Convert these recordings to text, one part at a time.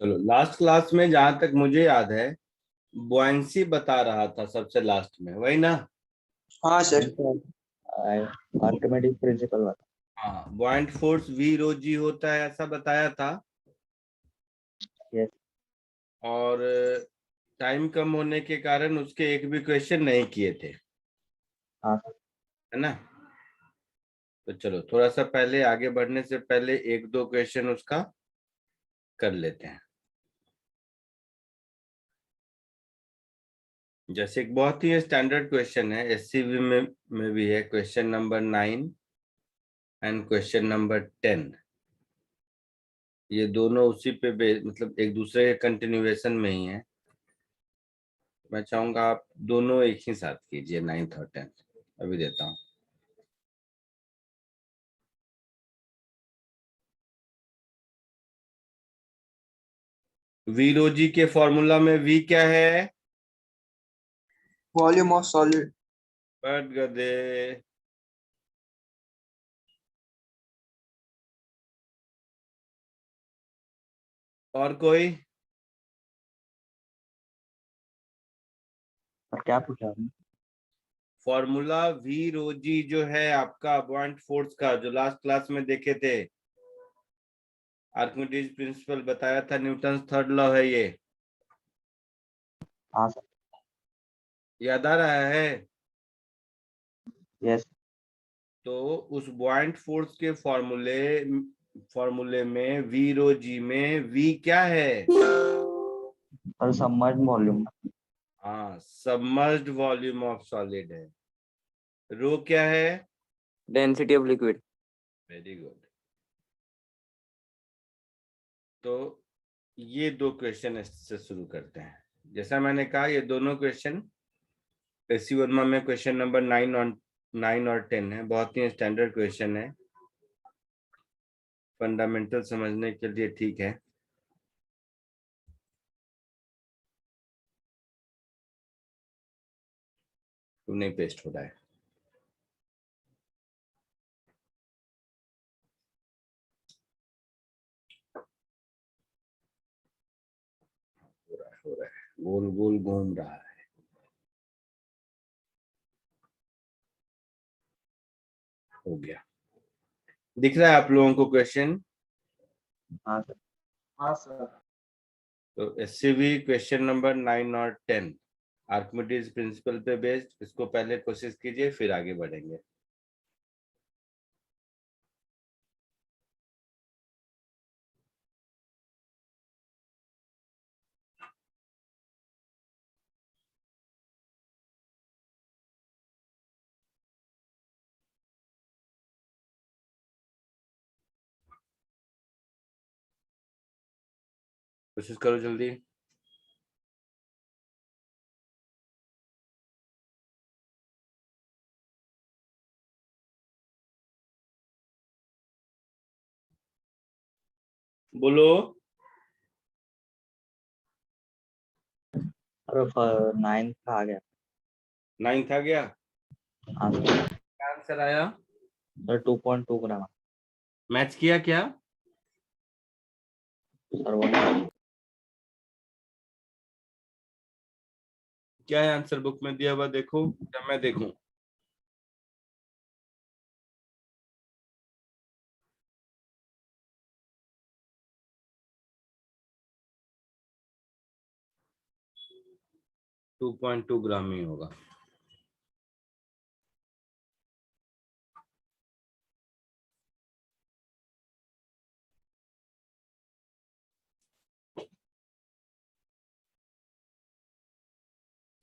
चलो, last class में जहां तक मुझे याद है बुआंसी बता रहा था सबसे लास्ट में, वही ना। हाँ सर। आर्किमिडीज प्रिंसिपल वाला। हाँ, बुआंट फोर्स वी रो जी होता है ऐसा बताया था। यस। और टाइम कम होने के कारण उसके एक भी क्वेश्चन नहीं किए थे, हाँ है ना। तो चलो, थोड़ा सा पहले आगे बढ़ने से पहले एक दो क्वेश्चन उसका कर लेते हैं। जैसे एक बहुत ही स्टैंडर्ड क्वेश्चन है, एससीबी में भी है, question number 9 and question number 10। ये दोनों उसी पे मतलब एक दूसरे के कंटिन्यूएशन में ही है। मैं चाहूंगा आप दोनों एक ही साथ कीजिए, 9th और 10th। अभी देता हूँ। वी रो जी के फॉर्मूला में वी क्या है? Volume of solid. बट गधे। और कोई? और क्या पूछा आपने? फॉर्मूला वी रो जी जो है आपका बुआंट फोर्स का, जो लास्ट क्लास में देखे थे, आर्किमिडीज प्रिंसिपल बताया था, न्यूटन थर्ड लॉ है ये। हाँ सर। याद आ रहा है? यस। तो उस बुआंट फोर्स के फॉर्मूले फॉर्मूले में वी रो जी में वी क्या है? और सबमर्ज्ड वॉल्यूम। हाँ, सबमर्ज्ड वॉल्यूम ऑफ सॉलिड है। रो क्या है? Density of liquid. Very good. तो ये दो क्वेश्चन से शुरू करते हैं। जैसा मैंने कहा, ये दोनों क्वेश्चन एससी वर्मा में क्वेश्चन नंबर 9 और 10 है। बहुत ही स्टैंडर्ड क्वेश्चन है, फंडामेंटल समझने के लिए ठीक है। क्यों नहीं पेस्ट हो रहा है? हो रहा है, गोल गोल घूम रहा है। हो गया। दिख रहा है आप लोगों को क्वेश्चन? हाँ सर। हाँ सर। तो एससीवी क्वेश्चन नंबर 9 और 10 आर्किमिडीज प्रिंसिपल पे बेस्ड, इसको पहले कोशिश कीजिए, फिर आगे बढ़ेंगे। कोशिश करो जल्दी। बोलो। और 9 का आ गया। 9th आ गया? हाँ सर। क्या आंसर आया? सर 2.2 ग्राम। मैच किया क्या? सर 1। क्या है आंसर बुक में दिया हुआ? देखो या मैं देखूं? टू 2.2 ग्राम ही होगा।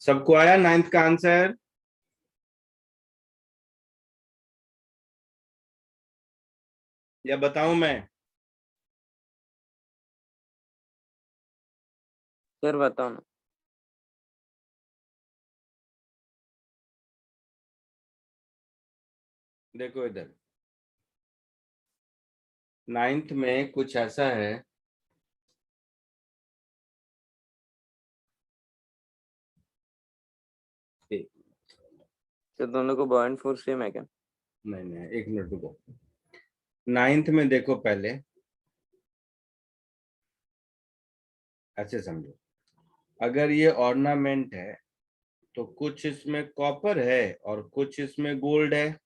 सबको आया 9th का आंसर? या बताऊं मैं? सर बताओ ना। देखो इधर, 9th में कुछ ऐसा है। सर दोनों को बॉयंट फोर्स सेम है क्या? नहीं नहीं, एक मिनट रुको। 9th में देखो पहले, ऐसे समझो, अगर ये ऑर्नामेंट है तो कुछ इसमें कॉपर है और कुछ इसमें गोल्ड है,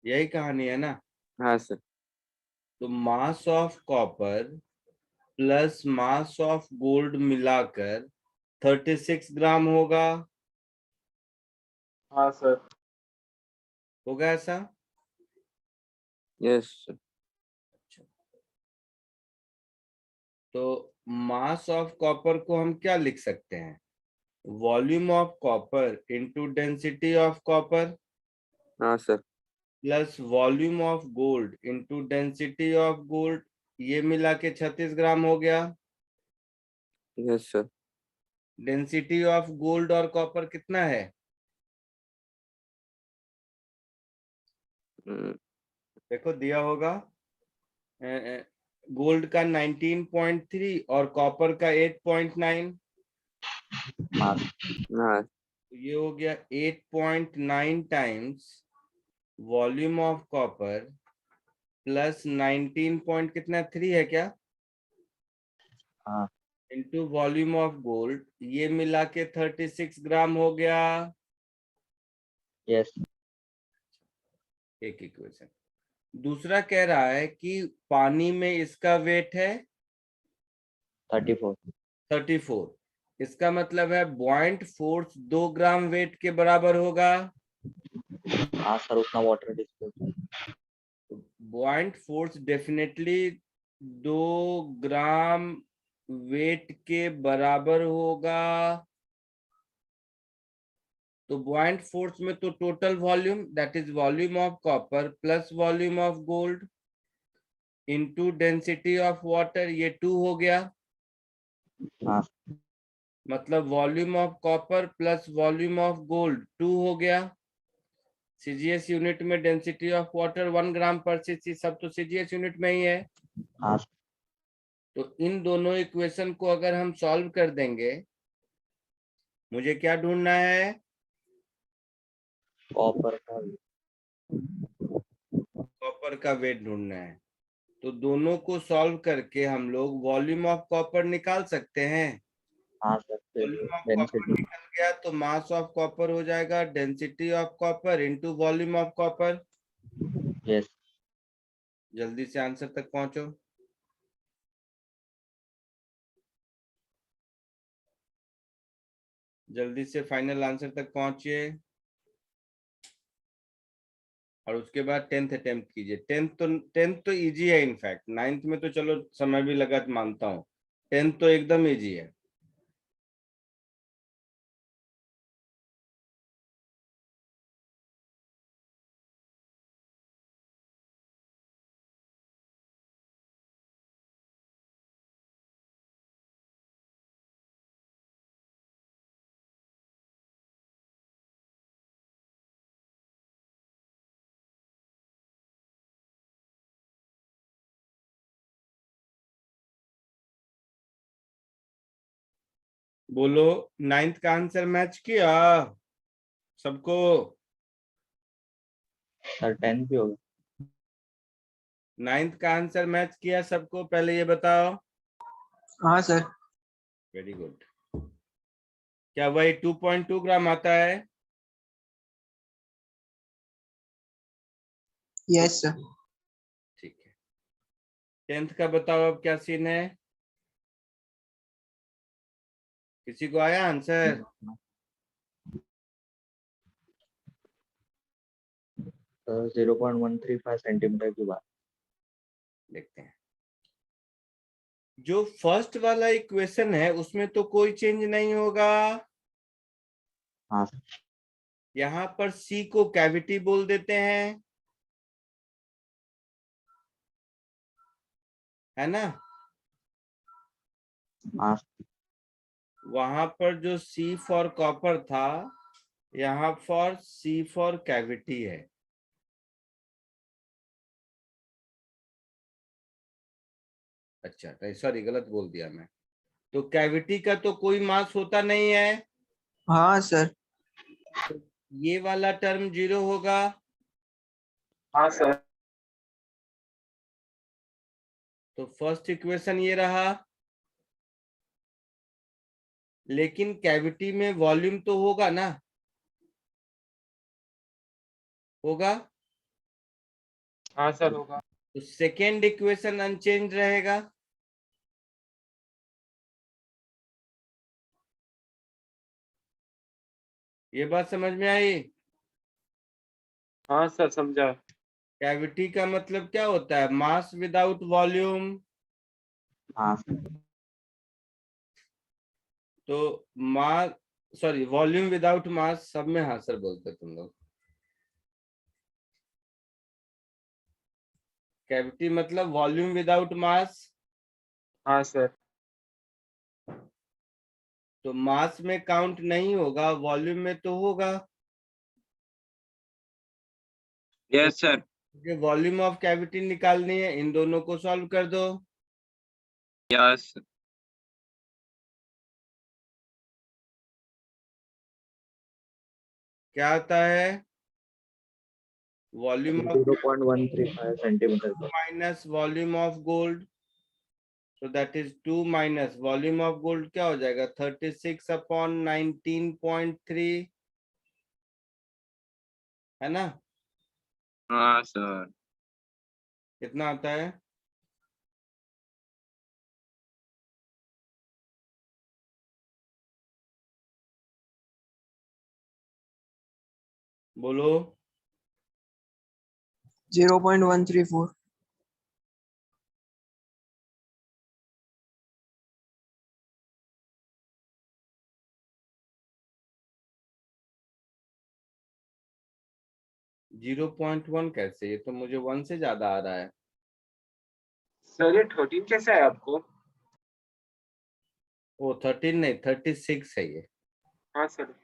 यही कहानी है ना। हाँ सर। तो mass of copper plus mass of gold मिलाकर 36 ग्राम होगा। हाँ सर। होगा ऐसा? Yes sir. तो मास ऑफ कॉपर को हम क्या लिख सकते हैं? Volume of copper into density of copper हाँ sir. Plus volume of gold into density of gold, ये मिला के 36 ग्राम हो गया। Yes sir. Density of gold और कॉपर कितना है? देखो दिया होगा, गोल्ड का 19.3 और कॉपर का 8.9, हाँ हाँ तो ये हो गया 8.9 times volume of copper plus 19 point कितना 3 है क्या, हाँ इंटू वॉल्यूम ऑफ गोल्ड, ये मिला के 36 ग्राम हो गया। यस एक इक्वेशन। दूसरा कह रहा है कि पानी में इसका वेट है 34। 34, इसका मतलब है बॉइंट फोर्स 2 ग्राम वेट के बराबर होगा। हाँ सर उतना water displace. बॉइंट force definitely 2 gram weight के बराबर होगा। तो बॉइंट फोर्स में तो total volume that is volume of copper plus volume of gold into density of water, ये 2 हो गया। हाँ मतलब volume of copper plus volume of gold 2 हो गया। सीजीएस यूनिट में डेंसिटी ऑफ वाटर 1 ग्राम पर सीसी, सब तो सीजीएस यूनिट में ही है। हाँ तो इन दोनों इक्वेशन को अगर हम सॉल्व कर देंगे, मुझे क्या ढूंढना है? कॉपर का। कॉपर का वेट ढूंढना है। तो दोनों को सॉल्व करके हम लोग वॉल्यूम ऑफ कॉपर निकाल सकते हैं। हाँ सर फिर वॉल्यूम ऑफ कॉपर डेंसिटी। निकल गया तो मास ऑफ कॉपर हो जाएगा density of copper into volume of copper. Yes जल्दी से आंसर तक पहुंचो। जल्दी से फाइनल आंसर तक पहुंचिए और उसके बाद 10th अटेम्प्ट कीजिए। 10th तो इजी है, इनफैक्ट 9th में तो चलो समय भी लगा मानता हूँ, 10th तो एकदम इजी है। बोलो, 9th का आंसर मैच किया सबको? सर 10 भी होगा। 9th का आंसर मैच किया सबको, पहले ये बताओ। हाँ सर। Very good. क्या वही 2.2 ग्राम आता है? Yes sir. ठीक है। 10th का बताओ अब क्या सीन है? किसी को आया आंसर? 0.135 सेंटीमीटर की बात। देखते हैं। जो फर्स्ट वाला इक्वेशन है उसमें तो कोई चेंज नहीं होगा। हाँ यहाँ पर सी को कैविटी बोल देते हैं, है ना। हाँ वहां पर जो सी फॉर कॉपर था, यहाँ फॉर सी फॉर कैविटी है। अच्छा सॉरी, गलत बोल दिया मैं। तो कैविटी का तो कोई मास होता नहीं है, हाँ सर। तो ये वाला टर्म 0 होगा। हाँ सर। तो फर्स्ट इक्वेशन ये रहा। लेकिन कैविटी में वॉल्यूम तो होगा ना, होगा। हाँ सर होगा। तो सेकेंड इक्वेशन अनचेंज रहेगा। ये बात समझ में आई? हाँ सर समझा। कैविटी का मतलब क्या होता है? मास विदाउट वॉल्यूम। हाँ तो मास, सॉरी, वॉल्यूम विदाउट मास, सब में हाँ सर बोलते तुम लोग। कैविटी मतलब वॉल्यूम विदाउट मास। हाँ सर। तो मास में काउंट नहीं होगा, वॉल्यूम में तो होगा। Yes sir. ये वॉल्यूम ऑफ कैविटी निकालनी है, इन दोनों को सॉल्व कर दो। यस क्या आता है? वॉल्यूम ऑफ 0.135 सेंटीमीटर का। Minus volume of gold, so that is 2 minus volume of gold क्या हो जाएगा? 36/19.3, है ना? हाँ सर। कितना आता है? बोलो। 0.134। 0.1 कैसे? ये तो मुझे 1 से ज्यादा आ रहा है। सर ये 13 कैसे आया आपको? वो 13 नहीं, 36 है ये। हाँ सर।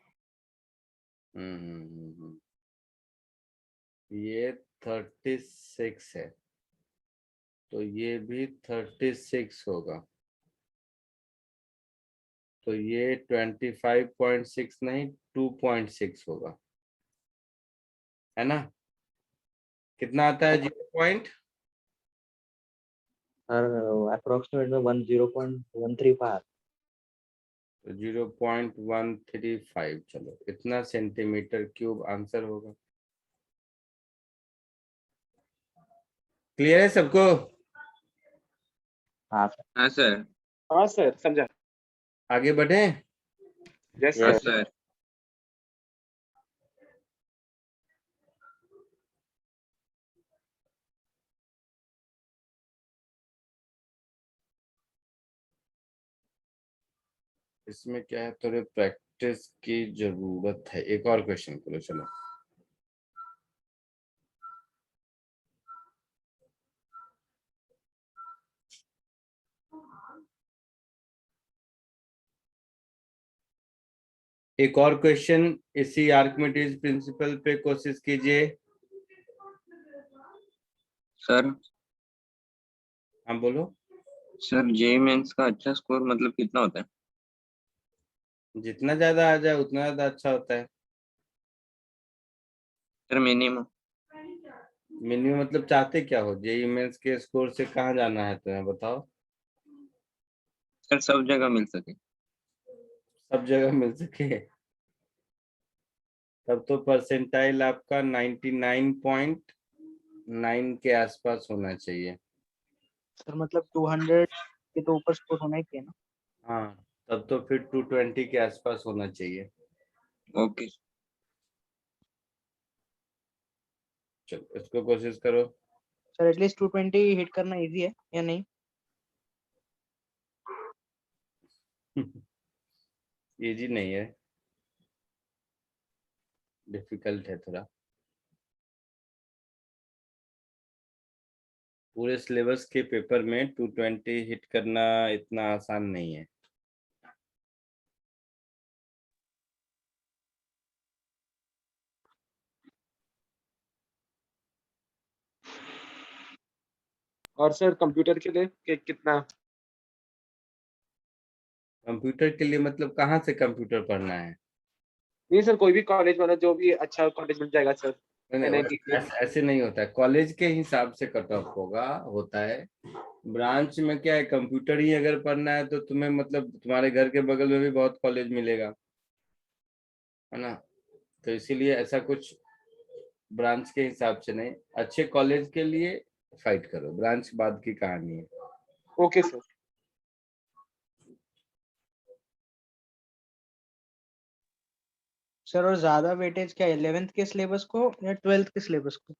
ये 36 है, तो ये भी 36 होगा। तो ये 25.6 नहीं, 2.6 होगा, है ना? कितना आता है 0 सर अप्रोक्सीमेट में 0.135। तो 0.135, चलो इतना सेंटीमीटर क्यूब आंसर होगा। क्लियर है सबको? हाँ सर। हाँ सर। हाँ सर समझा। आगे बढ़े? यस हाँ यस सर। सर। इसमें क्या है, थोड़े प्रैक्टिस की जरूरत है। एक और क्वेश्चन करो, चलो। एक और क्वेश्चन इसी आर्किमिडीज प्रिंसिपल पे कोशिश कीजिए। सर हाँ बोलो। सर जे मेंस का अच्छा स्कोर मतलब कितना होता है? जितना ज्यादा आ जाए उतना ज्यादा अच्छा होता है। Sir minimum. मिनिमम मतलब चाहते क्या हो? जेईई मेंस के स्कोर से कहाँ जाना है तुम्हें, बताओ। सर सब जगह मिल सके। सब जगह मिल सके? तब तो परसेंटाइल आपका 99.9 के आसपास होना चाहिए। सर मतलब 200 के तो ऊपर स्कोर होना ही चाहिए ना। हाँ, तब तो फिर 220 के आसपास होना चाहिए। ओके। चलो इसको कोशिश करो। सर एटलीस्ट 220 हिट करना इजी है या नहीं? इजी नहीं है, डिफिकल्ट है थोड़ा। पूरे सिलेबस के पेपर में 220 हिट करना इतना आसान नहीं है। और सर कंप्यूटर के लिए कितना? कंप्यूटर के लिए मतलब कहाँ से कंप्यूटर पढ़ना है? नहीं सर कोई भी कॉलेज वाला जो भी अच्छा कॉलेज मिल जाएगा सर। नहीं, NIT ऐसे नहीं होता है, कॉलेज के हिसाब से कट ऑफ होता है। ब्रांच में क्या है, कंप्यूटर ही अगर पढ़ना है तो तुम्हें मतलब तुम्हारे घर के बगल में भी बहुत कॉलेज मिलेगा, है ना। तो इसीलिए ऐसा कुछ ब्रांच के हिसाब से नहीं, अच्छे कॉलेज के लिए फाइट करो, ब्रांच बाद की कहानी है। Okay sir. सर और ज्यादा वेटेज क्या 11th के सिलेबस को या 12th के सिलेबस को?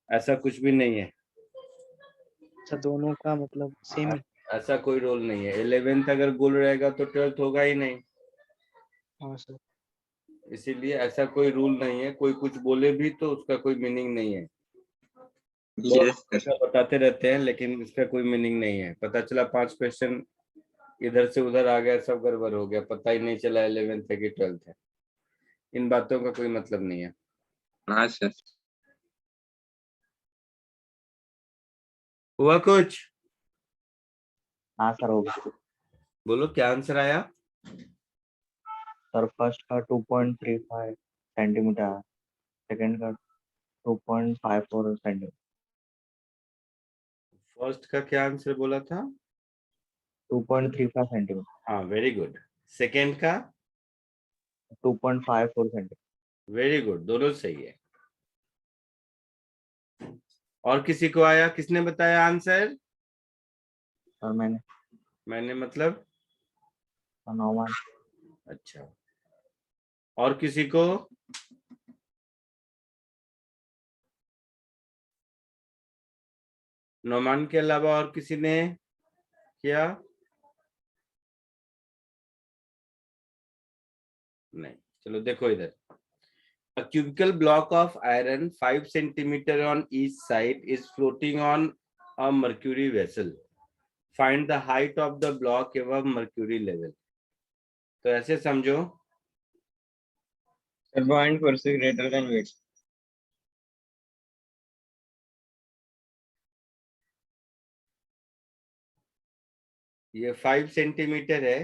ऐसा कुछ भी नहीं है, अच्छा, दोनों का मतलब सेम ही। ऐसा कोई रोल नहीं है। 11th अगर गोल रहेगा तो 12th होगा ही नहीं, हाँ सर। इसीलिए ऐसा कोई रूल नहीं है। कोई कुछ बोले भी तो उसका कोई मीनिंग नहीं है। लोग यस सर। ऐसा बताते रहते हैं लेकिन इसका कोई मीनिंग नहीं है। पता चला 5 क्वेश्चन इधर से उधर आ गया, सब गड़बड़ हो गया, पता ही नहीं चला 11th है कि 12th है। इन बातों का कोई मतलब नहीं है। हाँ सर। हुआ कुछ? हाँ सर हो गया। बोलो क्या आंसर आया। सर फर्स्ट का 2.35 सेंटीमीटर, सेकंड का 2.54 सेंटीमीटर। फर्स्ट का क्या आंसर बोला था? 2.35 सेंटीमीटर। हाँ, वेरी गुड। सेकेंड का? 2.54 सेंटीमीटर। वेरी गुड, दोनों सही है। और किसी को आया? किसने बताया आंसर? सर मैंने मैंने मतलब? नॉर्मल। अच्छा, और किसी को? नोमान के अलावा और किसी ने किया? नहीं। चलो देखो इधर। A cubical block of iron 5 centimeter on each side is floating on a mercury vessel. Find the height of the block above mercury level. तो ऐसे समझो, sir buoyant force is greater than weight. ये 5 centimetre है,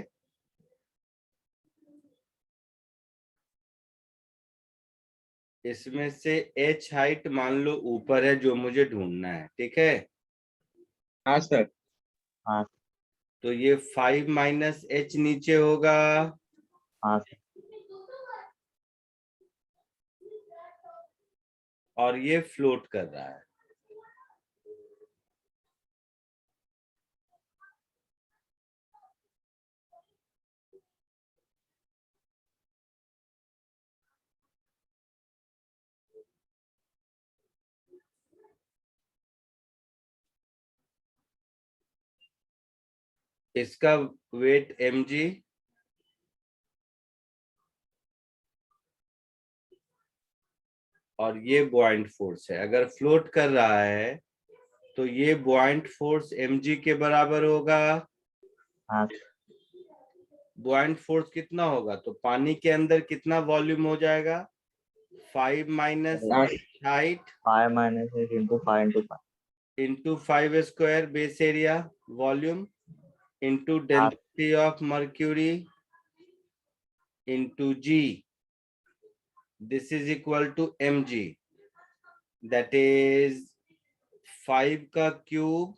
इसमें से h height मान लो ऊपर है जो मुझे ढूंढना है, ठीक है। हाँ सर। हाँ तो ये 5 माइनस h नीचे होगा, हाँ सर। और ये फ्लोट कर रहा है। इसका वेट mg, और ये बुआइंट फोर्स है। अगर फ्लोट कर रहा है तो ये बुआइंट फोर्स mg के बराबर होगा। हाँ बुआइंट फोर्स कितना होगा, तो पानी के अंदर कितना वॉल्यूम हो जाएगा? 5 माइनस हाँ height 5 minus 8 into 5 into 5। Into 5 square base area volume into हाँ density of mercury into g. This is equal to mg, that is 5 का cube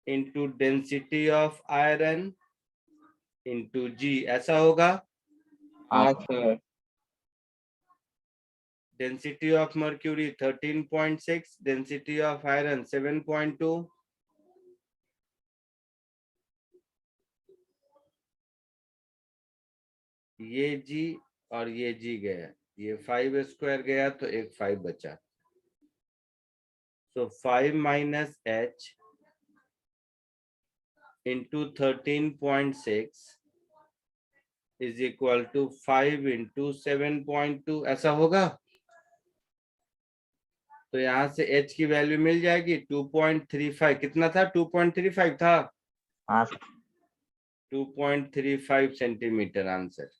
into density of iron into g. ऐसा होगा। हाँ सर। Density of mercury 13.6, density of iron 7.2। ये जी और ये जी गया, ये 5 स्क्वायर गया तो एक 5 बचा। So 5 minus h into 13.6 is equal to 5 into 7.2। ऐसा होगा। तो यहाँ से h की वैल्यू मिल जाएगी 2.35। कितना था? 2.35 था। हाँ 2.35 सेंटीमीटर आंसर।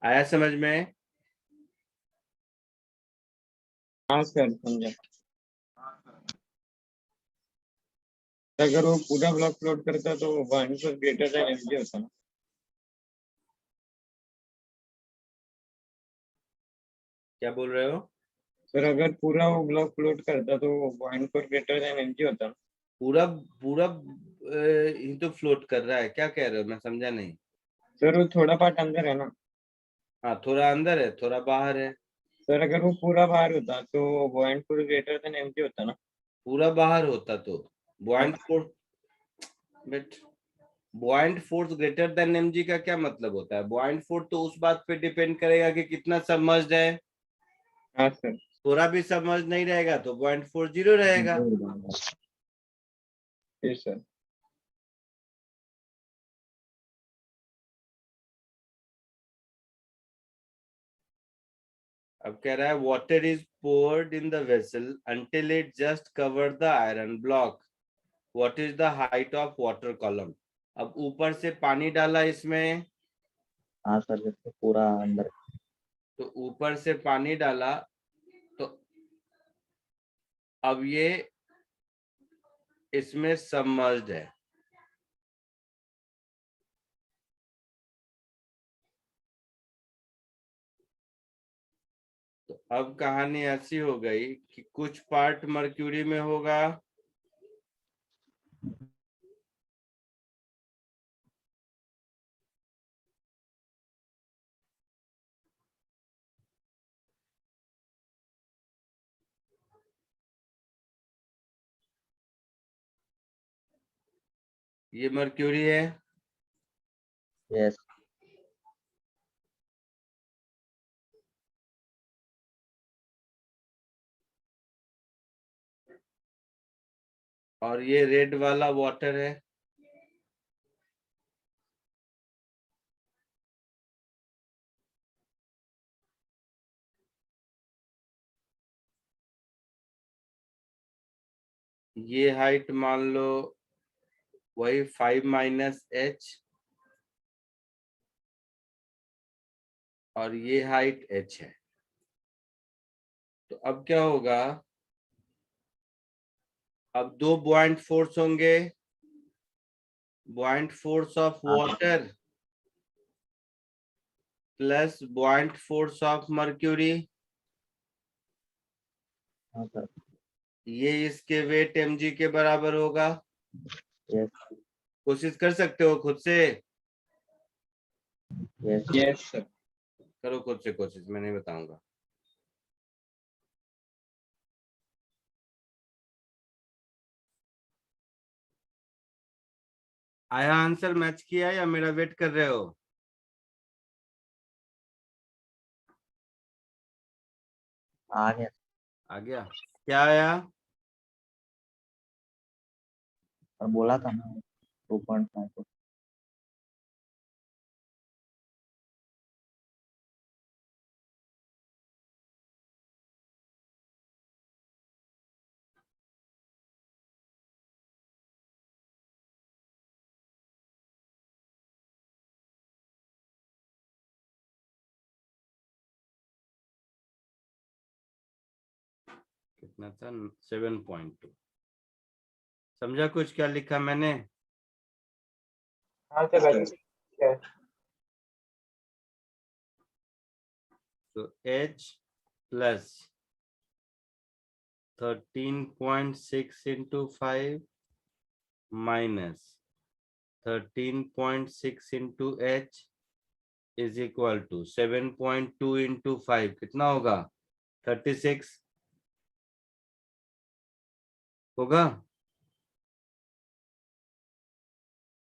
आया समझ में? हाँ सर समझा। अगर वो पूरा ब्लॉक फ्लोट करता तो 1 पर ग्रेटर देन mg होता ना। क्या बोल रहे हो? सर अगर पूरा वो ब्लॉक फ्लोट करता तो 1 पर ग्रेटर देन mg होता ना। पूरा पूरा ही तो फ्लोट कर रहा है, क्या कह रहे हो? मैं समझा नहीं। सर वो थोड़ा पार्ट अंदर है ना। हाँ, थोड़ा अंदर है, थोड़ा बाहर है। सर अगर वो पूरा बाहर होता तो 1 पर ग्रेटर देन mg होता ना। पूरा बाहर होता तो buoyant force, but buoyant force greater than mg का क्या मतलब होता है? बुआइंट फोर्स तो उस बात पे डिपेंड करेगा कि कितना सबमर्ज्ड है। हाँ सर। थोड़ा भी सबमर्ज नहीं रहेगा तो बुआइंट फोर्स 0 रहेगा। जी सर। अब कह रहा है water is poured in the vessel until it just covered the iron block. What is the height of water column? अब ऊपर से पानी डाला इसमें, हाँ सर, जैसे पूरा अंदर। तो ऊपर से पानी डाला तो अब ये इसमें सबमर्ज्ड है। तो अब कहानी ऐसी हो गई कि कुछ पार्ट मर्क्यूरी में होगा, ये मर्क्यूरी है, यस। और ये रेड वाला वाटर है। ये हाइट मान लो वही 5 - h, और ये हाइट h है। तो अब क्या होगा? अब दो बुआइंट फोर्स होंगे, buoyant force of water plus buoyant force of mercury. हाँ सर। ये इसके वेट mg के बराबर होगा। यस। कोशिश कर सकते हो खुद से, यस। Yes sir. करो खुद से कोशिश, मैं नहीं बताऊंगा। आया आंसर मैच किया या मेरा वेट कर रहे हो? आ गया। आ गया? क्या आया? और बोला था ना 2.5। कितना था? 7.2। समझा कुछ क्या लिखा मैंने? हाँ सर, वैसे क्या है? तो h plus 13.6 into 5 minus 13.6 into h is equal to 7.2 into 5, कितना होगा? 36 होगा।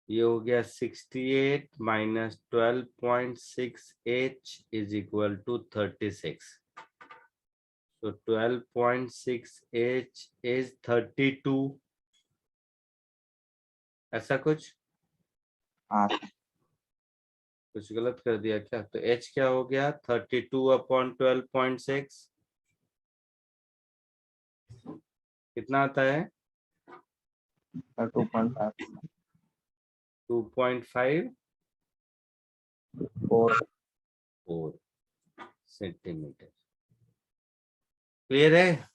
ये हो गया 68 minus 12.6 h is equal to 36। So 12.6 h is 32, ऐसा कुछ? हाँ कुछ गलत कर दिया क्या? तो h क्या हो गया? 32/12.6 कितना आता है? सर, 2.5। 2.54 4। सेंटीमीटर। क्लियर है?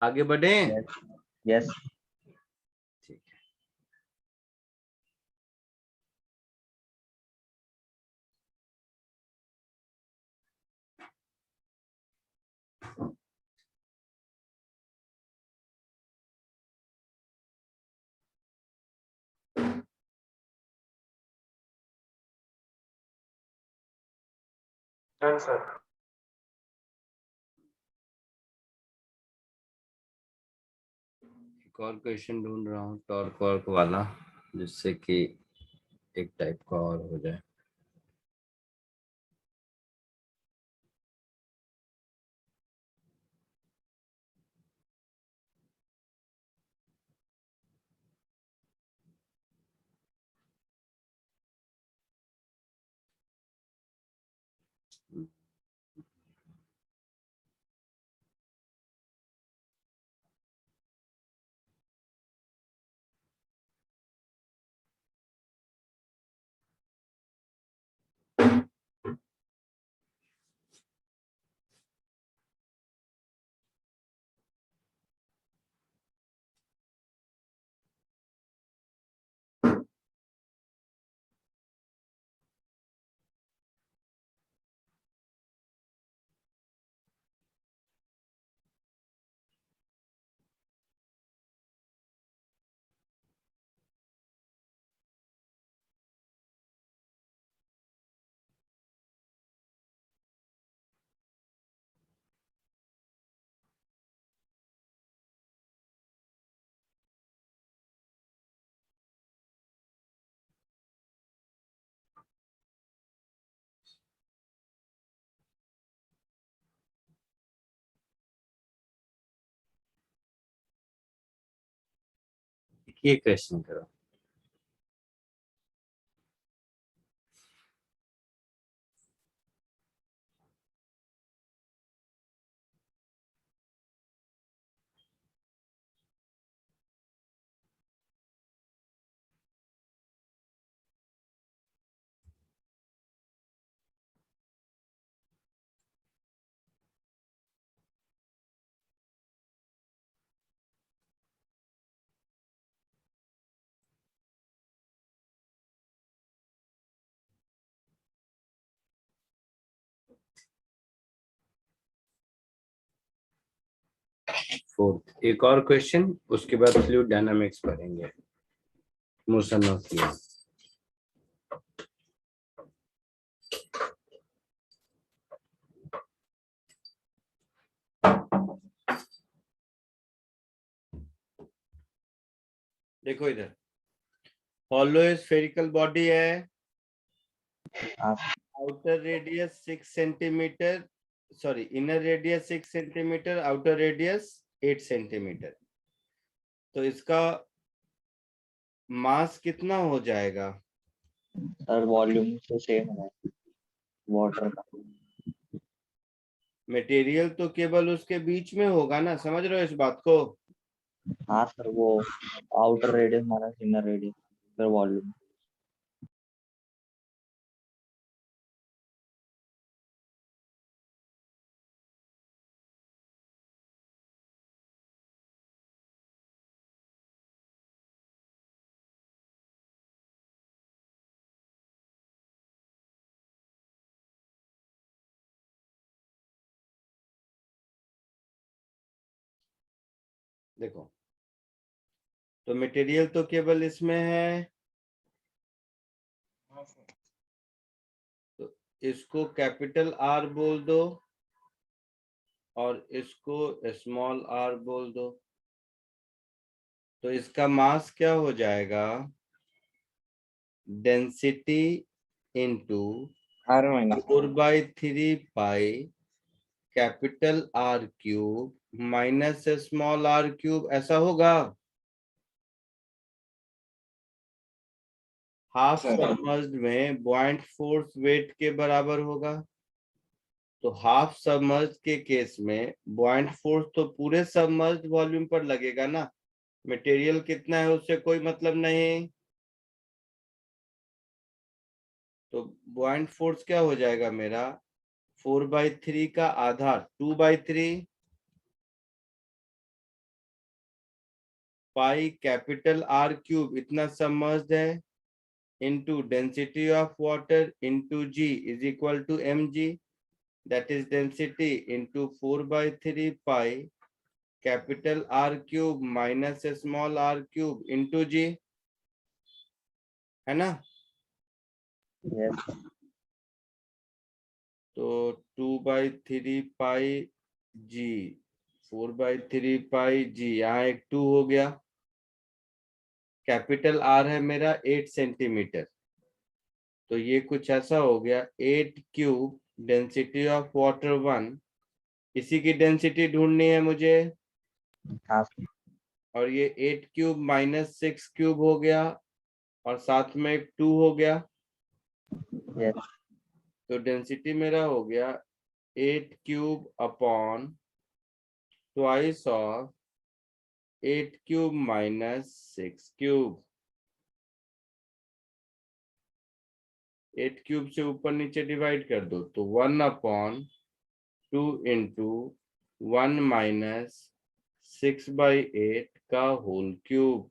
आगे बढ़े? यस। यस। ठीक है। Done sir. एक और क्वेश्चन ढूंढ रहा हूँ टॉर्क वर्क वाला, जिससे कि एक टाइप का और हो जाए। ये क्वेश्चन करो। फोर्थ एक और क्वेश्चन, उसके बाद फ्लूइड डायनामिक्स पढ़ेंगे। Motion of fluid. देखो इधर, हॉलो स्फेरिकल बॉडी है, हाँ outer radius 6 centimetre, sorry inner radius 6 centimetre, outer radius 8 centimetre. तो इसका मास कितना हो जाएगा? सर, वॉल्यूम तो सेम है वाटर का। मटेरियल तो केवल उसके बीच में होगा ना, समझ रहे हो इस बात को? हाँ सर, वो outer radius minus inner radius फिर वॉल्यूम। देखो, तो मटेरियल तो केवल इसमें है, तो इसको कैपिटल आर बोल दो और इसको स्मॉल आर बोल दो। तो इसका मास क्या हो जाएगा? Density into R minus 4/3 capital R cube minus small R cube, ऐसा होगा। हाफ सबमर्ज्ड में बॉइंट फोर्स वेट के बराबर होगा। तो हाफ सबमर्ज्ड के केस में बॉइंट फोर्स तो पूरे सबमर्ज्ड वॉल्यूम पर लगेगा ना, मटेरियल कितना है उससे कोई मतलब नहीं। तो बॉइंट फोर्स क्या हो जाएगा मेरा? 4/3 का आधा 2/3 पाई कैपिटल आर क्यूब इतना सबमर्ज्ड है into density of water into g is equal to mg, that is density into 4/3 pi capital R cube minus small r cube into g, है ना? yes, तो 2/3 पाई g 4/3 पाई g, यहाँ एक 2 हो गया। Capital R है मेरा 8 सेंटीमीटर, तो ये कुछ ऐसा हो गया 8 क्यूब डेंसिटी ऑफ वाटर 1, इसी की डेंसिटी ढूंढनी है मुझे। हाँ सर, और ये 8 क्यूब माइनस 6 क्यूब हो गया और साथ में 2 हो गया, yes, तो डेंसिटी मेरा हो गया 8 cube upon twice of 8 cube minus 6 cube. 8 cube से ऊपर नीचे डिवाइड कर दो तो 1/2 इंटू 1 माइनस 6/8 का होल क्यूब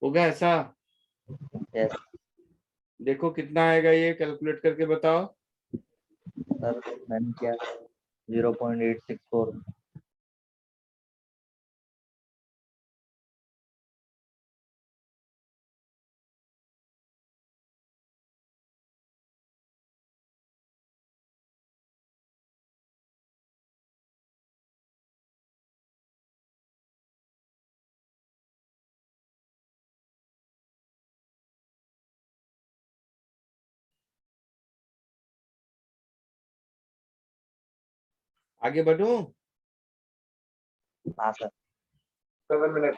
हो गया ऐसा। yes, देखो कितना आएगा, ये कैलकुलेट करके बताओ। सर मैंने किया 0.864। आगे बढ़ूं? हाँ सर, 7 minutes.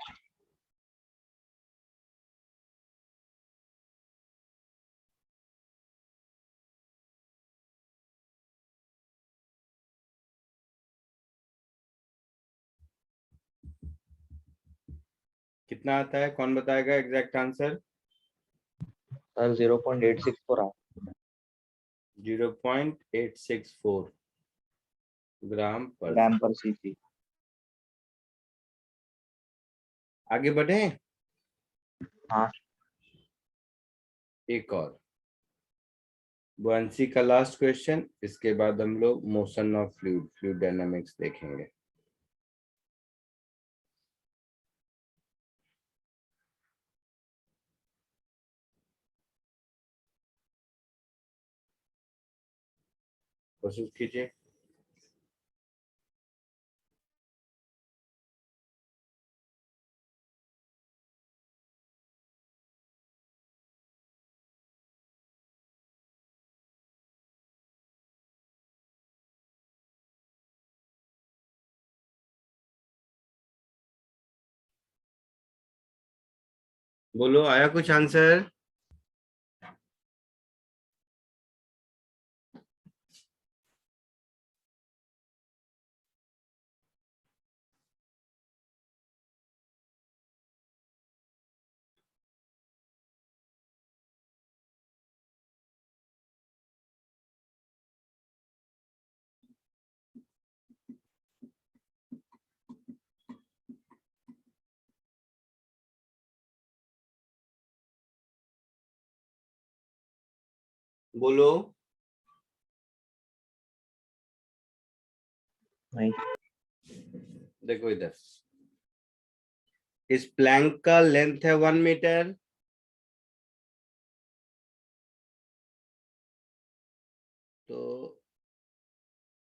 कितना आता है, कौन बताएगा एग्जैक्ट आंसर? सर 0.864 आ 0.864 ग्राम पर। ग्राम पर सीसी। आगे बढ़े? हाँ एक और बुआंसी का लास्ट क्वेश्चन, इसके बाद हम लोग motion of fluid, fluid dynamics देखेंगे। कोशिश कीजिए। बोलो, आया कुछ आंसर? बोलो। नहीं देखो इधर, इस प्लैंक का लेंथ है 1 मीटर, तो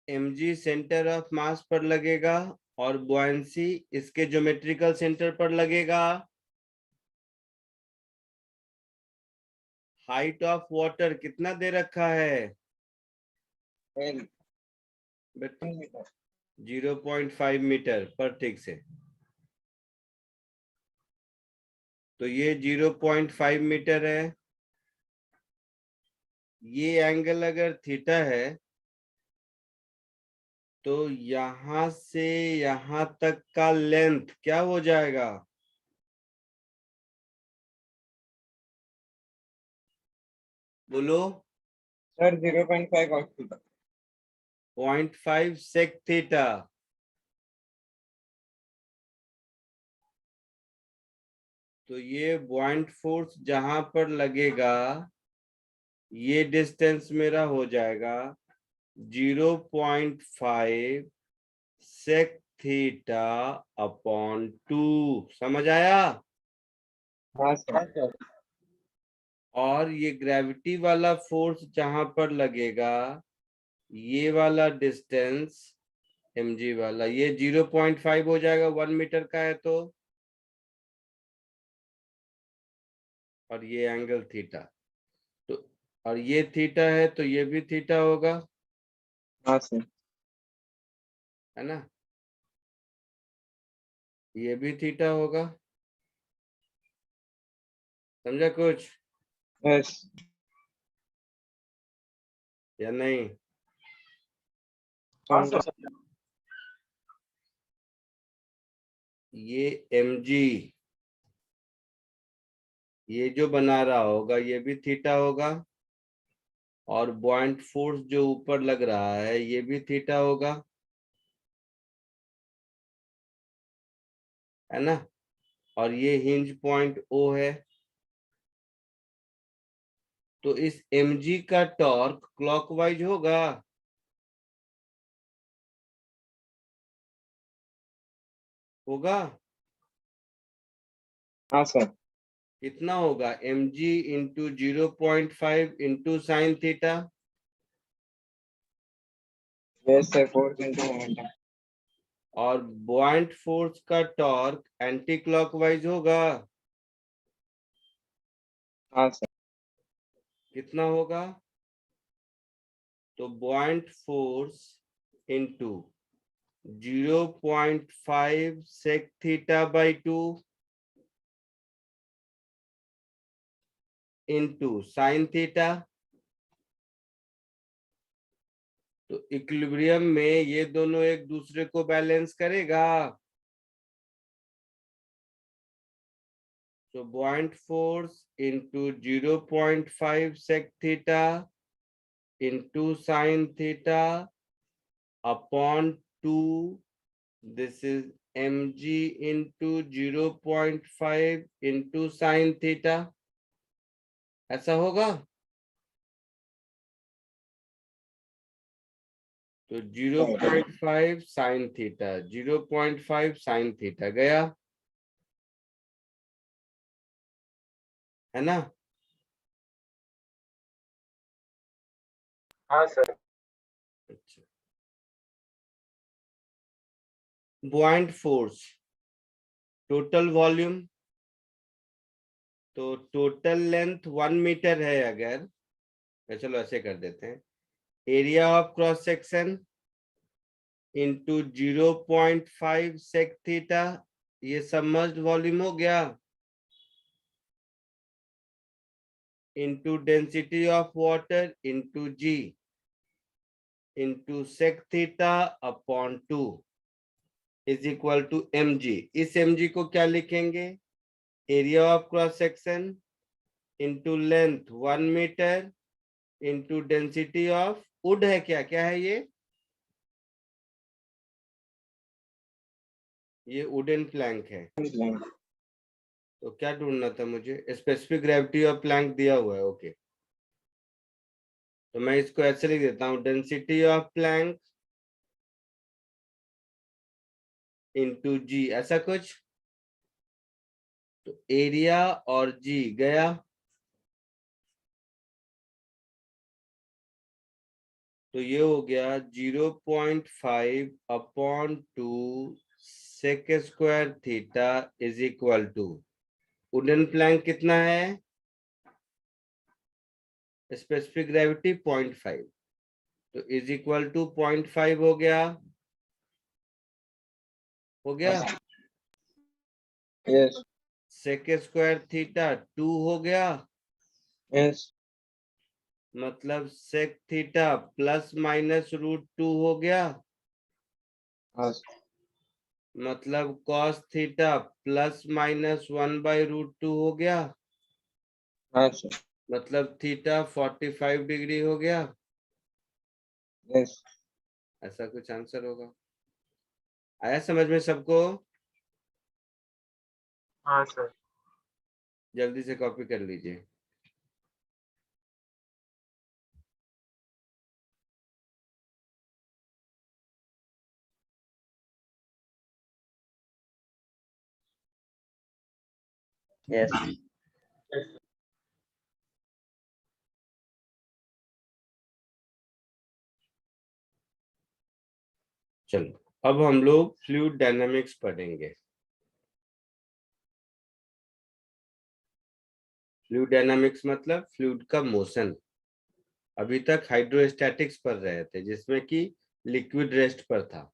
mg सेंटर ऑफ मास पर लगेगा और बुआंसी इसके ज्योमेट्रिकल सेंटर पर लगेगा। हाइट ऑफ वाटर कितना दे रखा है? 10 बेटा मीटर। 0.5 मीटर पर, ठीक से। तो ये 0.5 मीटर है। ये एंगल अगर थीटा है तो यहां से यहां तक का लेंथ क्या हो जाएगा? बोलो। सर 0.5 cos थीटा। 0.5 सेक थीटा। तो ये पॉइंट फोर्स जहां पर लगेगा ये डिस्टेंस मेरा हो जाएगा 0.5 सेक थीटा अपॉन 2। समझ आया? हाँ सर। और ये ग्रेविटी वाला फोर्स जहां पर लगेगा ये वाला डिस्टेंस mg वाला ये 0.5 हो जाएगा, 1 मीटर का है तो, और ये एंगल थीटा, तो और ये थीटा है तो ये भी थीटा होगा, हाँ सर। है ना? ये भी थीटा होगा। समझा कुछ यस। या नहीं? हाँ सर। ये mg ये जो बना रहा होगा ये भी थीटा होगा, और पॉइंट फोर्स जो ऊपर लग रहा है ये भी थीटा होगा, है ना? और ये हिंज पॉइंट O है। तो इस mg का टॉर्क क्लॉकवाइज होगा। होगा। हाँ सर। कितना होगा? mg into 0.5 into sine theta. Yes sir, force into momentum. और पॉइंट फोर्स का टॉर्क एंटी क्लॉकवाइज होगा। हाँ सर। कितना होगा? तो point force into 0.5 sec theta by 2 into sine theta. तो इक्विलिब्रियम में ये दोनों एक दूसरे को बैलेंस करेगा। तो point force into 0.5 sec theta into sine theta upon 2, this is mg into 0.5 into sine theta. ऐसा होगा। तो 0.5 साइन थीटा, 0.5 साइन थीटा गया, है ना? हाँ सर। अच्छा, पॉइंट फोर्स टोटल वॉल्यूम, तो टोटल लेंथ 1 मीटर है अगर, तो चलो ऐसे कर देते हैं, area of cross section into 0.5 sec theta, ये सबमर्ज्ड वॉल्यूम हो गया, into density of water into g into sec theta upon 2 is equal to mg। इस mg को क्या लिखेंगे? Area of cross section into length 1 metre into density of wood है, क्या क्या है ये वुडन प्लैंक है। तो क्या ढूंढना था मुझे? स्पेसिफिक ग्रेविटी ऑफ प्लैंक दिया हुआ है, ओके। तो मैं इसको ऐसे लिख देता हूँ, density of Planck into g, ऐसा कुछ। तो एरिया और जी गया, तो ये हो गया 0.5 अपॉन 2 sec square theta is equal to, wooden plank कितना है? स्पेसिफिक ग्रेविटी 0.5, तो इज इक्वल टू 0.5 हो गया। हो गया। यस। सेक स्क्वायर थीटा 2 हो गया, यस। मतलब सेक थीटा प्लस माइनस √2 हो गया, हाँ मतलब कॉस थीटा प्लस माइनस 1/√2 हो गया, हाँ सर। मतलब थीटा 45 डिग्री हो गया। यस। ऐसा कुछ आंसर होगा। आया समझ में सबको? हाँ सर। जल्दी से कॉपी कर लीजिए। यस चलो अब हम लोग फ्लूइड डायनामिक्स पढ़ेंगे। फ्लूइड डायनामिक्स मतलब फ्लूइड का मोशन। अभी तक हाइड्रोस्टैटिक्स पढ़ रहे थे जिसमें कि लिक्विड रेस्ट पर था।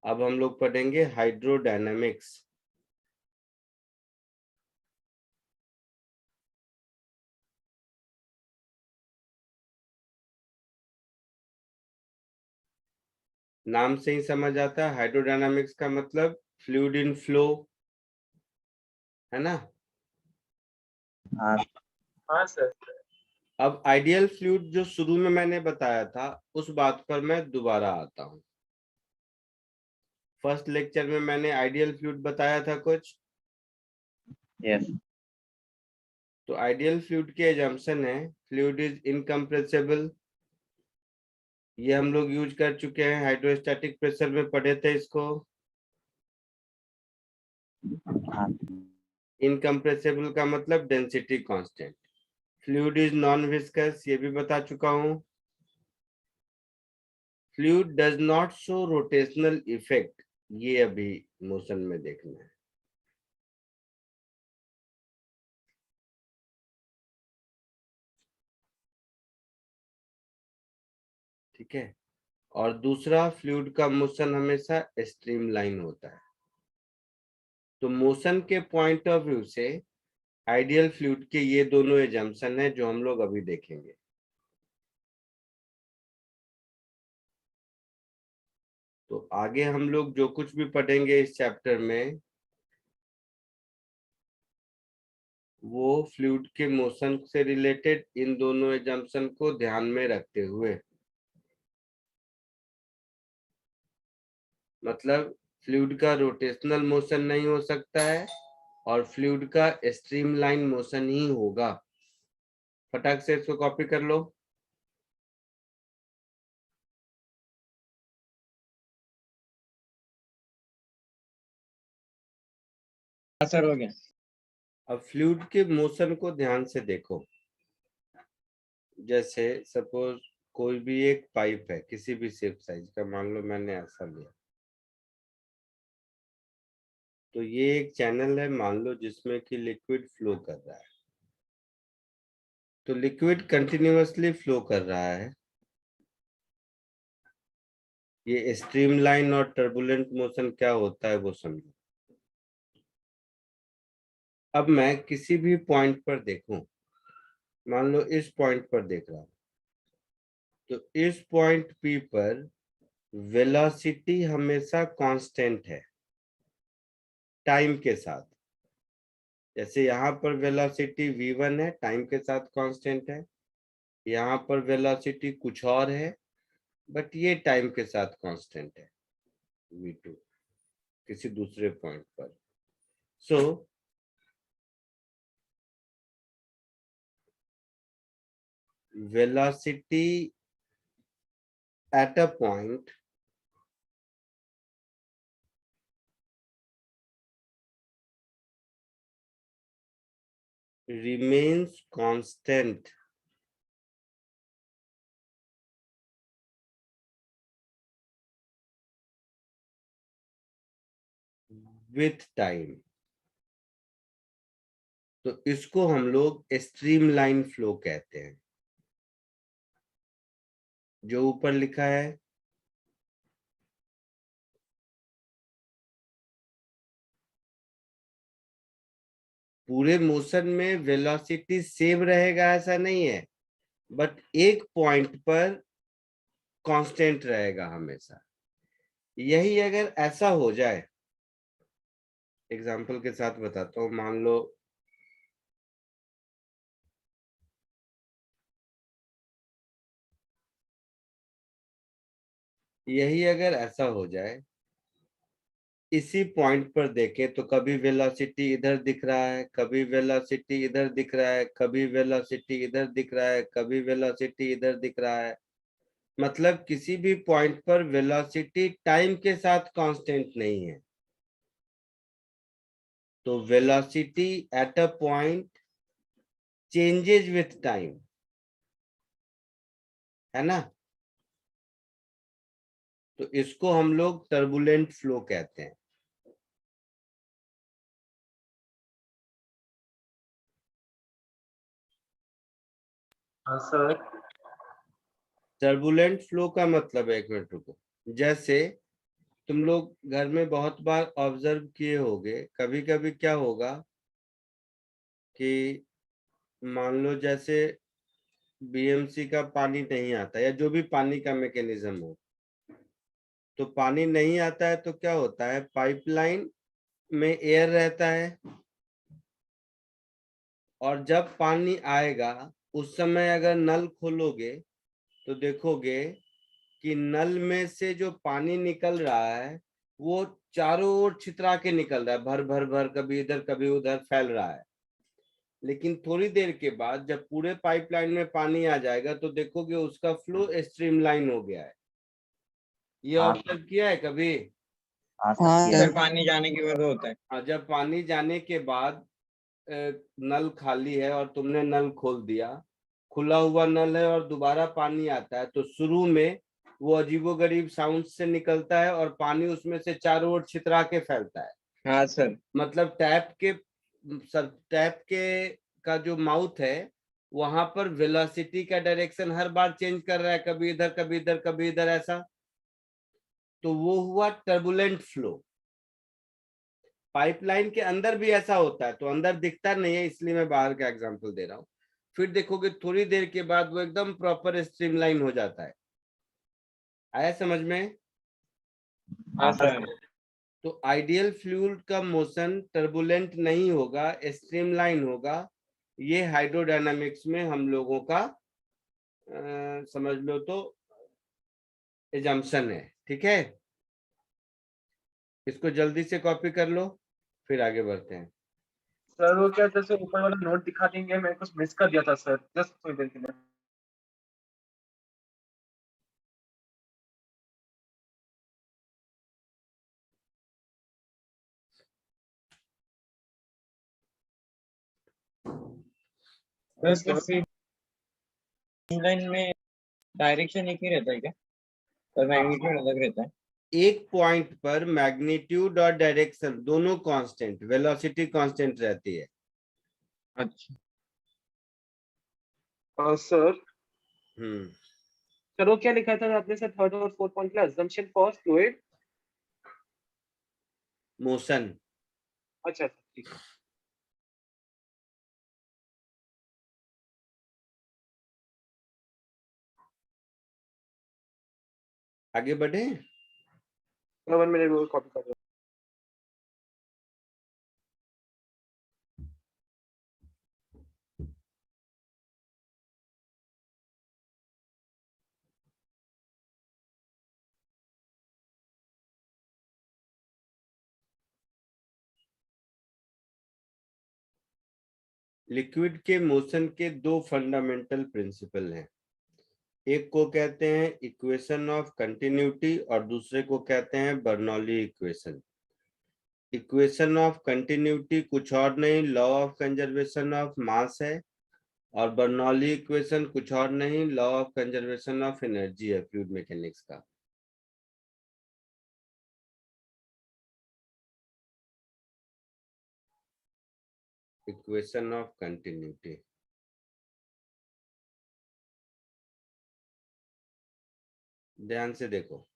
अब हम लोग पढ़ेंगे हाइड्रोडायनामिक्स। नाम से ही समझ आता है, हाइड्रोडायनामिक्स का मतलब फ्लूइड इन फ्लो, है ना। हाँ हाँ सर। अब आइडियल फ्लूइड जो शुरू में मैंने बताया था उस बात पर मैं दोबारा आता हूं। फर्स्ट लेक्चर में मैंने आइडियल फ्लूइड बताया था कुछ। यस तो आइडियल फ्लूइड के एजम्पशन है फ्लूइड इज इनकम्प्रेसिबल। ये हम लोग यूज कर चुके हैं, हाइड्रोस्टैटिक प्रेशर में पढ़े थे इसको। हाँ इनकम्प्रेसिबल का मतलब density constant. Fluid is non viscous, ये भी बता चुका हूं। Fluid does not show rotational effect, ये अभी मोशन में देखना है। ठीक है। और दूसरा, फ्लूइड का मोशन हमेशा स्ट्रीमलाइन होता है। तो मोशन के पॉइंट ऑफ व्यू से आइडियल फ्लूइड के ये दोनों एजम्पशन है जो हम लोग अभी देखेंगे। तो आगे हम लोग जो कुछ भी पढ़ेंगे इस चैप्टर में वो फ्लूइड के मोशन से रिलेटेड इन दोनों एजम्पशन को ध्यान में रखते हुए, मतलब फ्लूइड का रोटेशनल मोशन नहीं हो सकता है और फ्लूइड का स्ट्रीमलाइन मोशन ही होगा। फटाक से इसको कॉपी कर लो। हाँ सर हो गया। अब फ्लूइड के मोशन को ध्यान से देखो। जैसे सपोज कोई भी एक पाइप है किसी भी शेप साइज का, मान लो मैंने ऐसा लिया, तो ये एक चैनल है मान लो जिसमें कि लिक्विड फ्लो कर रहा है। तो लिक्विड कंटिन्यूअसली फ्लो कर रहा है। ये स्ट्रीमलाइन और टर्बुलेंट मोशन क्या होता है वो समझो। अब मैं किसी भी पॉइंट पर देखूं, मान लो इस पॉइंट पर देख रहा हूं, तो इस पॉइंट पी पर वेलोसिटी हमेशा कांस्टेंट है टाइम के साथ। जैसे यहाँ पर वेलोसिटी v1 है, टाइम के साथ कांस्टेंट है। यहाँ पर वेलोसिटी कुछ और है बट ये टाइम के साथ कांस्टेंट है, v2 किसी दूसरे पॉइंट पर। सो velocity at a point remains constant with time। तो इसको हम लोग स्ट्रीमलाइन फ्लो कहते हैं। जो ऊपर लिखा है पूरे मोशन में वेलोसिटी सेम रहेगा ऐसा नहीं है, बट एक पॉइंट पर कांस्टेंट रहेगा हमेशा। यही अगर ऐसा हो जाए, एग्जांपल के साथ बताता हूं, मान लो यही अगर ऐसा हो जाए इसी पॉइंट पर देखें तो कभी वेलोसिटी इधर दिख रहा है, कभी वेलोसिटी इधर दिख रहा है, कभी वेलोसिटी इधर दिख रहा है, कभी वेलोसिटी इधर दिख रहा है। मतलब किसी भी पॉइंट पर वेलोसिटी टाइम के साथ कांस्टेंट नहीं है। तो velocity at a point changes with time, है ना। तो इसको हम लोग टर्बुलेंट फ्लो कहते हैं। हाँ सर। टर्बुलेंट फ्लो का मतलब है, एक मिनट रुको, जैसे तुम लोग घर में बहुत बार ऑब्जर्व किए होंगे, कभी कभी क्या होगा कि मान लो जैसे बीएमसी का पानी नहीं आता या जो भी पानी का मैकेनिज्म हो, तो पानी नहीं आता है तो क्या होता है, पाइपलाइन में एयर रहता है, और जब पानी आएगा उस समय अगर नल खोलोगे तो देखोगे कि नल में से जो पानी निकल रहा है वो चारों ओर छितरा के निकल रहा है, भर भर भर, कभी इधर कभी उधर फैल रहा है। लेकिन थोड़ी देर के बाद जब पूरे पाइपलाइन में पानी आ जाएगा तो देखोगे उसका फ्लो स्ट्रीमलाइन हो गया है। ये हाँ ऑब्जर्व किया है कभी? हाँ सर हाँ किया सर है। पानी जाने के बाद होता है। जब पानी जाने के बाद नल खाली है और तुमने नल खोल दिया, खुला हुआ नल है और दोबारा पानी आता है, तो शुरू में वो अजीबोगरीब साउंड से निकलता है और पानी उसमें से चारों ओर छितरा के फैलता है। हाँ सर। मतलब टैप के का जो माउथ है वहां पर वेलोसिटी का डायरेक्शन हर बार चेंज कर रहा है, कभी इधर कभी इधर कभी इधर, ऐसा। तो वो हुआ टर्बुलेंट फ्लो। पाइपलाइन के अंदर भी ऐसा होता है, तो अंदर दिखता नहीं है इसलिए मैं बाहर का एग्जांपल दे रहा हूँ। फिर देखोगे थोड़ी देर के बाद वो एकदम प्रॉपर स्ट्रीमलाइन हो जाता है। आया समझ में? हाँ हाँ सर। सर। तो आइडियल फ्लूइड का मोशन टर्बुलेंट नहीं होगा, स्ट्रीमलाइन होगा। ये हाइड्रोडायनामिक्स में हम लोगों का समझ लो तो एजम्पशन है। ठीक है, इसको जल्दी से कॉपी कर लो, फिर आगे बढ़ते हैं। सर वो क्या, जैसे ऊपर वाला नोट दिखा देंगे, मैं कुछ मिस कर दिया था सर, जस्ट थोड़ी देर के लिए। सर लाइन में डायरेक्शन एक ही रहता है क्या, और मैग्नीट्यूड अलग रहता है? एक पॉइंट पर मैग्नीट्यूड और डायरेक्शन दोनों कांस्टेंट, वेलोसिटी कांस्टेंट रहती है। अच्छा। सर हम्म सर वो क्या लिखा था आपने सर, थर्ड और फोर्थ पॉइंट का assumption फॉर फ्लूइड? मोशन। अच्छा ठीक है। आगे बढ़े। 1 मिनट वो कॉपी कर रहा हूँ। लिक्विड के मोशन के दो फंडामेंटल प्रिंसिपल हैं। एक को कहते हैं इक्वेशन ऑफ कंटिन्यूटी और दूसरे को कहते हैं Bernoulli equation. Equation of continuity कुछ और नहीं, law of conservation of mass है, और बर्नौली इक्वेशन कुछ और नहीं, law of conservation of energy है फ्लूइड मैकेनिक्स का। इक्वेशन ऑफ कंटिन्यूटी, ध्यान से देखो।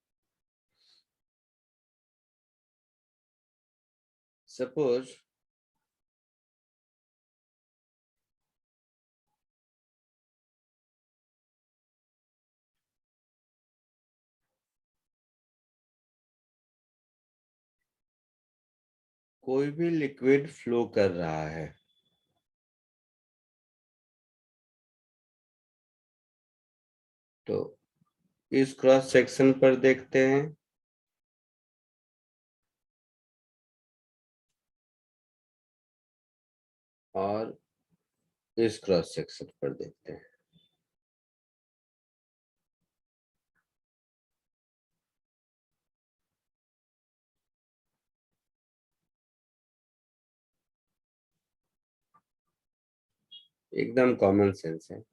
सपोज कोई भी लिक्विड फ्लो कर रहा है, तो इस क्रॉस सेक्शन पर देखते हैं और इस क्रॉस सेक्शन पर देखते हैं। एकदम कॉमन सेंस है।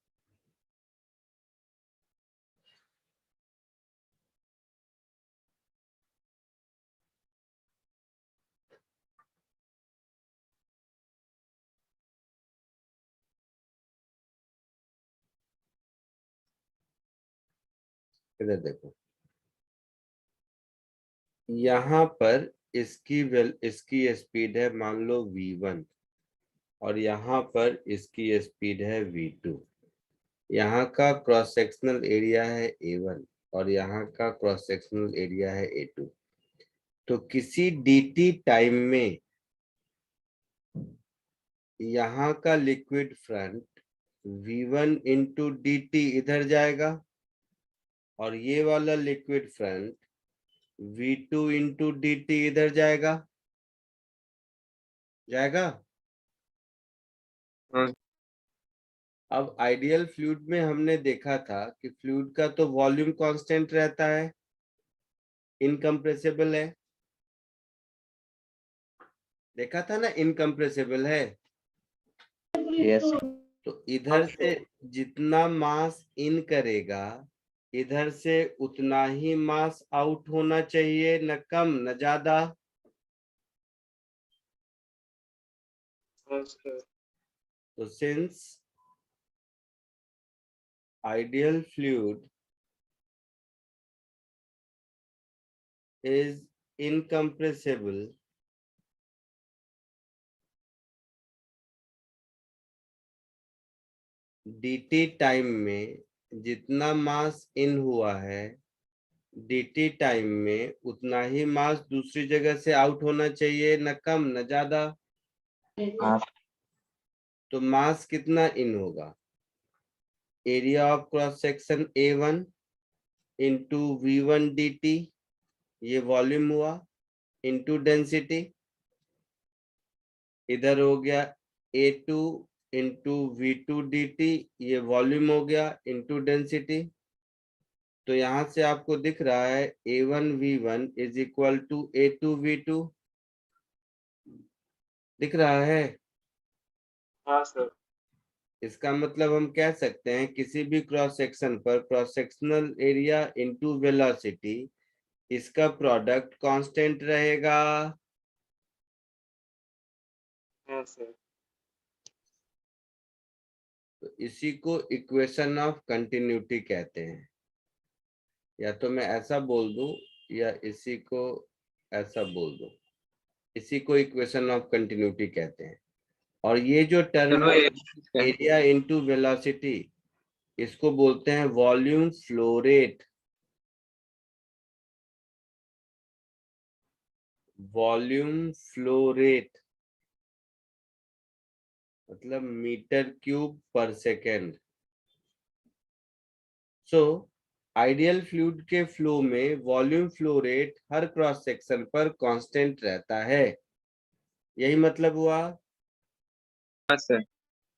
इधर देखो, यहाँ पर इसकी स्पीड है मान लो v1 और यहाँ पर इसकी स्पीड है v2। यहाँ का क्रॉस सेक्शनल एरिया है a1 और यहाँ का क्रॉस सेक्शनल एरिया है a2। तो किसी dt टाइम में यहाँ का liquid front v1 into dt इधर जाएगा और ये वाला liquid front v2 into dt इधर जाएगा। हाँ। अब आइडियल फ्लूइड में हमने देखा था कि फ्लूइड का तो वॉल्यूम कांस्टेंट रहता है, इनकम्प्रेसिबल है। देखा था ना, इनकम्प्रेसिबल है। यस तो इधर से जितना मास इन करेगा इधर से उतना ही मास आउट होना चाहिए, न कम न ज्यादा। हाँ सर। तो since ideal fluid is incompressible, dt time में जितना मास इन हुआ है dt टाइम में उतना ही मास दूसरी जगह से आउट होना चाहिए, न कम न ज्यादा। हाँ तो मास कितना इन होगा, area of cross section a1 into v1 dt, ये वॉल्यूम हुआ, इंटू डेंसिटी। इधर हो गया a2 इंटू v2 dt, ये वॉल्यूम हो गया, इंटू डेंसिटी। तो यहां से आपको दिख रहा है a1 v1 is equal to a2 v2, दिख रहा है। हाँ सर। इसका मतलब हम कह सकते हैं किसी भी क्रॉस सेक्शन पर cross sectional area into velocity, इसका प्रोडक्ट कांस्टेंट रहेगा। हाँ सर। तो इसी को इक्वेशन ऑफ कंटिन्यूटी कहते हैं। या तो मैं ऐसा बोल दूं या इसी को ऐसा बोल दूं, इसी को इक्वेशन ऑफ कंटिन्यूटी कहते हैं। और ये जो टर्म चलो ये एरिया इंटू वेलोसिटी, इसको बोलते हैं volume flow rate. Volume flow rate मतलब मीटर क्यूब पर सेकेंड। सो आइडियल फ्लूइड के फ्लो में वॉल्यूम फ्लो रेट हर क्रॉस सेक्शन पर कांस्टेंट रहता है, यही मतलब हुआ। हाँ सर।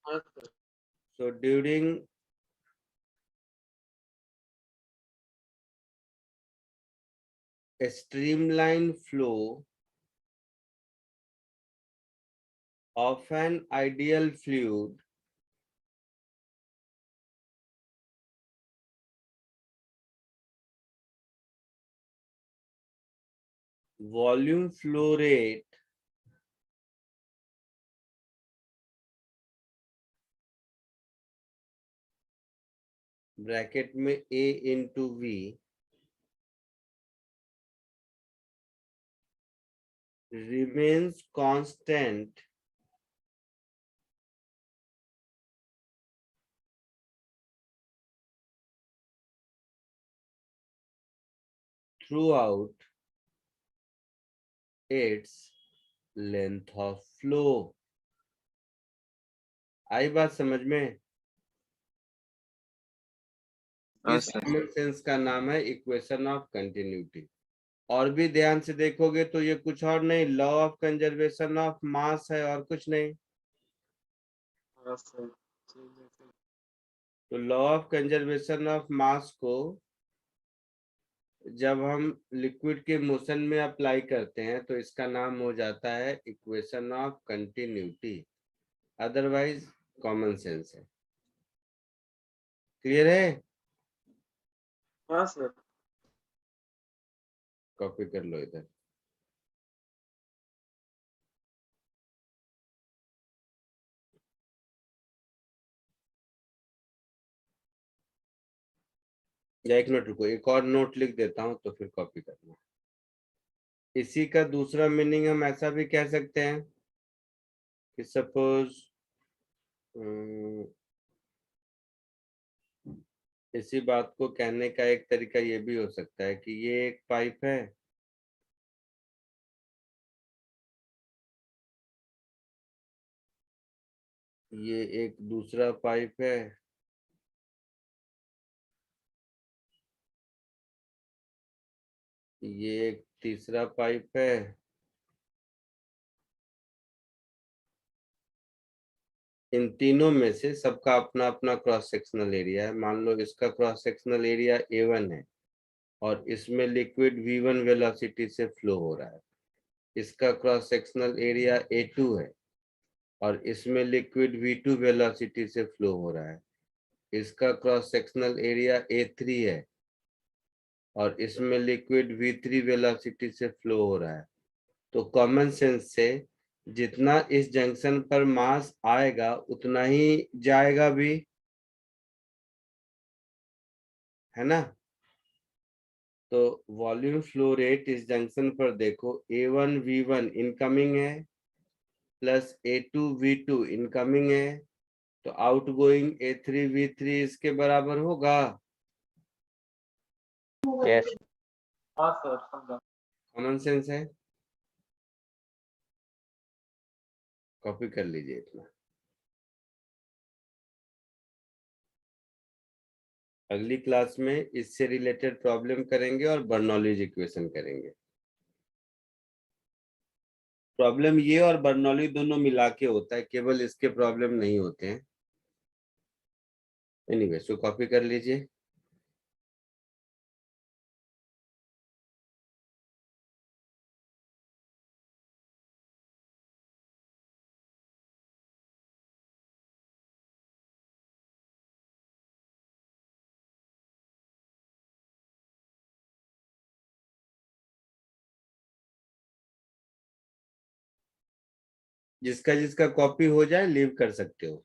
हाँ sir. So during a streamline flow of an ideal fluid, volume flow rate bracket में a into v remains constant throughout its length of flow। आई बात समझ में? हाँ इस सर। कॉमन सेंस का नाम है इक्वेशन ऑफ कंटिन्यूटी। और भी ध्यान से देखोगे तो ये कुछ और नहीं, law of conservation of mass है और कुछ नहीं। हाँ सर ठीक है सर। तो law of conservation of mass को जब हम लिक्विड के मोशन में अप्लाई करते हैं तो इसका नाम हो जाता है equation of continuity, otherwise common sense है। क्लियर है? हाँ सर। कॉपी कर लो इधर। या एक मिनट रुको, एक और नोट लिख देता हूं तो फिर कॉपी करना। इसी का दूसरा मीनिंग हम ऐसा भी कह सकते हैं कि सपोज इसी बात को कहने का एक तरीका ये भी हो सकता है कि ये एक पाइप है ये एक दूसरा पाइप है ये एक तीसरा पाइप है इन तीनों में से सबका अपना अपना क्रॉस सेक्शनल एरिया है। मान लो इसका क्रॉस सेक्शनल एरिया A1 है और इसमें लिक्विड V1 वेलोसिटी से फ्लो हो रहा है। इसका क्रॉस सेक्शनल एरिया A2 है और इसमें लिक्विड V2 वेलोसिटी से फ्लो हो रहा है। इसका क्रॉस सेक्शनल एरिया A3 है और इसमें लिक्विड V3 वेलोसिटी से फ्लो हो रहा है। तो कॉमन सेंस से जितना इस जंक्शन पर मास आएगा उतना ही जाएगा भी, है ना? तो वॉल्यूम फ्लो रेट इस जंक्शन पर देखो, A1 V1 इनकमिंग है प्लस A2 V2 इनकमिंग है, तो आउटगोइंग A3 V3 इसके बराबर होगा। यस हाँ सर समझा। कॉमन सेंस है, कॉपी कर लीजिए इतना। अगली क्लास में इससे रिलेटेड प्रॉब्लम करेंगे और बर्नौलीज इक्वेशन करेंगे। प्रॉब्लम ये और बर्नौली दोनों मिला के होता है, केवल इसके प्रॉब्लम नहीं होते हैं। एनीवे, सो कॉपी कर लीजिए। जिसका जिसका कॉपी हो जाए लीव कर सकते हो।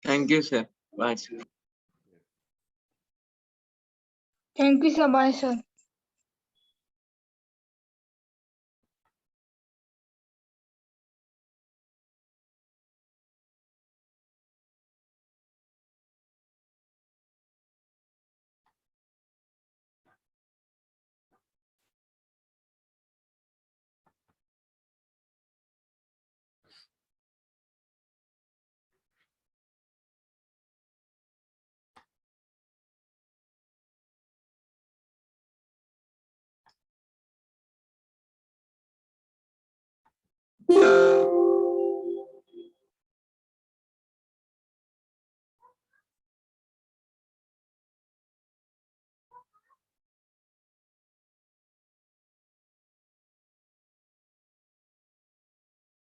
Thank you, sir. Bye. Thank you, sir. Bye, sir.